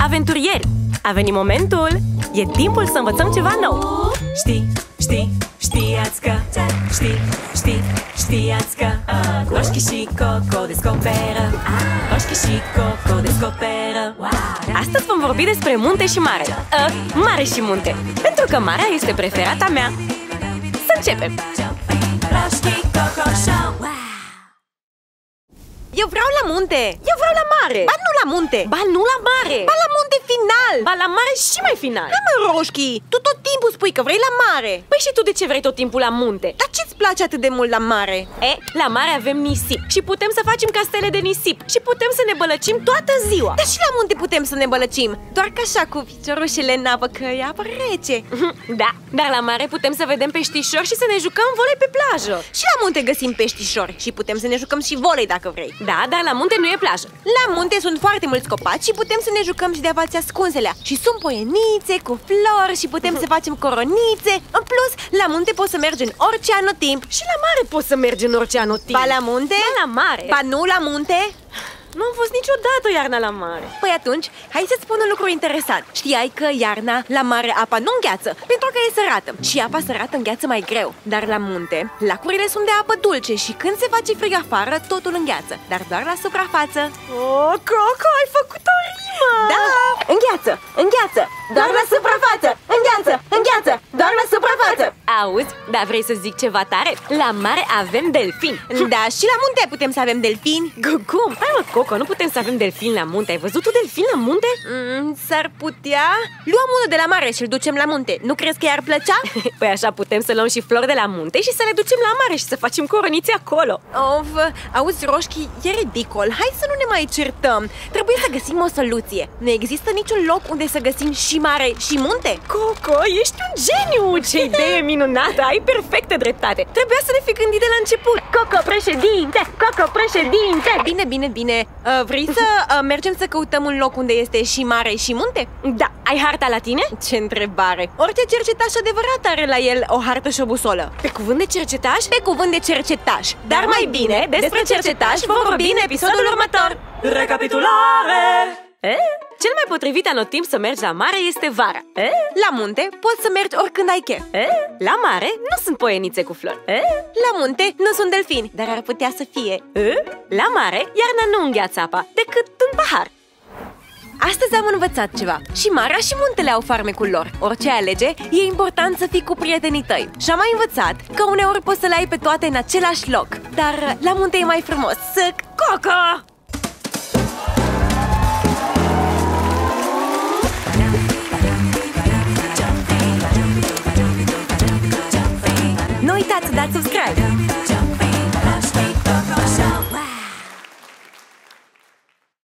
aventurieri! A venit momentul! E timpul să învățăm ceva nou! Știați că Roșchi și Coco descoperă Roșchi și Coco descoperă. Astăzi vom vorbi despre munte și mare. Mare și munte, pentru că marea este preferata mea. Să începem! Roșchi Coco Show. Eu vreau la munte! Eu vreau la mare! Ba nu la munte! Ba nu la mare! Ba la munte final! Ba la mare și mai final! Hai mă, Roșchi! Tu tot timpul spui că vrei la mare! Păi și tu de ce vrei tot timpul la munte? Dar ce-ți place atât de mult la mare? La mare avem nisip și putem să facem castele de nisip și putem să ne bălăcim toată ziua. Dar și la munte putem să ne bălăcim, doar că așa cu piciorușele în apă, că e apă rece. Da, dar la mare putem să vedem peștișori și să ne jucăm volei pe plajă. Și la munte găsim peștișori și putem să ne jucăm și volei dacă vrei. Da, dar la munte nu e plajă. La munte sunt foarte mulți copaci și putem să ne jucăm și de avați ascunselea. Și sunt poienițe cu flori și putem să facem coronițe. În plus, la munte poți să mergi în orice anotimp. Și la mare poți să mergi în orice anotimp. Ba la munte? Ba la mare. Ba nu la munte? Nu am fost niciodată iarna la mare. Păi atunci, hai să-ți spun un lucru interesant. Știai că iarna la mare apa nu îngheață, pentru că e sărată. Și apa sărată îngheață mai greu. Dar la munte, lacurile sunt de apă dulce și când se face frig afară, totul îngheață. Dar doar la suprafață. Oh, Coco, ai făcut o rimă! Da! Îngheață! Îngheață! Doar la suprafață! Îngheață! Îngheață! Doar la suprafață! Auzi, dar vrei să zic ceva tare? La mare avem delfini. Da, și la munte putem să avem delfini. Cum? Hai mă, Coco, nu putem să avem delfini la munte. Ai văzut tu delfin la munte? S-ar putea. Luăm unul de la mare și-l ducem la munte. Nu crezi că i-ar plăcea? Păi așa putem să luăm și flori de la munte și să le ducem la mare și să facem coronițe acolo. Of, auzi, Roșchi, e ridicol. Hai să nu ne mai certăm. Trebuie să găsim o soluție. Nu există niciun loc unde să găsim și mare și munte? Coco, ești un geniu! Ce idee minunată! Ai perfectă dreptate! Trebuia să ne fi gândit de la început. Coco președinte! Coco președinte! Bine. Vrei să mergem să căutăm un loc unde este și mare și munte? Da, ai harta la tine? Ce întrebare! Orice cercetaș adevărat are la el o hartă și o busolă. Pe cuvânt de cercetaș? Pe cuvânt de cercetaș. Dar mai bine, despre cercetaș vom vorbi în episodul următor. Recapitulare! Cel mai potrivit anotimp să mergi la mare este vara. La munte poți să mergi oricând ai chef. La mare nu sunt poienițe cu flori. La munte nu sunt delfini, dar ar putea să fie. La mare, iarna nu îngheață apa, decât în pahar. Astăzi am învățat ceva. Și marea și muntele au farmecul lor. Orice alege, e important să fii cu prietenii tăi. Și am mai învățat că uneori poți să le ai pe toate în același loc. Dar la munte e mai frumos. Coco! Nu uitați să dați subscribe!